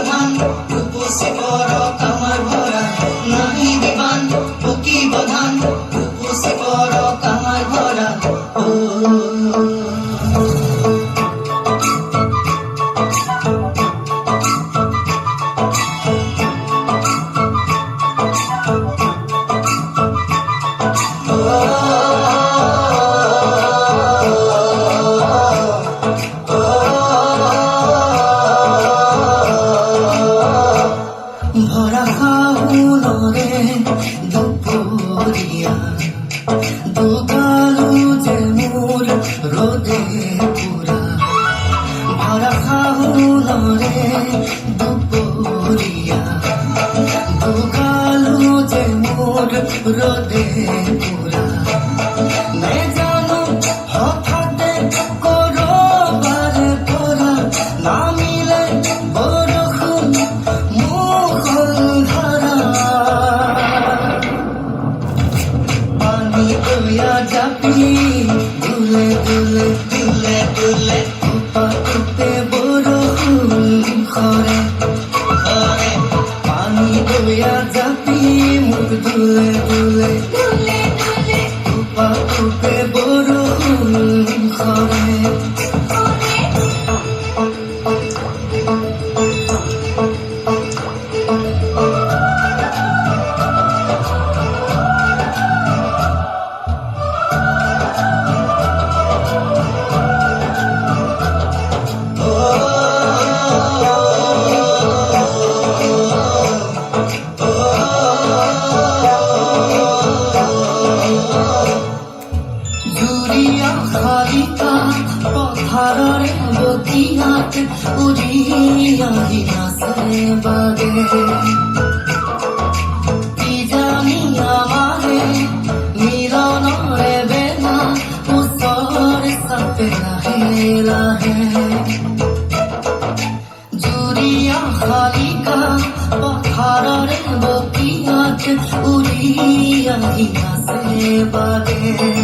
ধান উপচে পৰক আমাৰ ভৰা নাহিবি বান পকিব ধান উপচে পৰক আমাৰ ভৰা ভৰা শাওনৰে দুপৰীয়া দুগালো যে মোৰ ৰ'দে পুৰা ভৰা শাওনৰে দুপৰীয়া দুগালো যে মোৰ ৰ'দে পুৰা নেজানো হঠাতে কৰবাৰে পৰা নামিলে বৰষুণ জাপি দুলে দুলে দুলে দুলে পাতে বৰষুণ খৰে খৰে পানী দয়া জাপি মোক দুলে দুলে দুলে দুলে পাতে বৰষুণ খৰে জুৰিয়া শালিকা পথাৰৰে বগীয়াত উৰি আহি নাচে বাগে কিজানি আমাৰে মিলনৰে বেলা ওচৰে চাপে লাহে লাহে জুৰিয়া শালিকা পথাৰৰে বগীয়াত উৰি আহি নাচে বাগে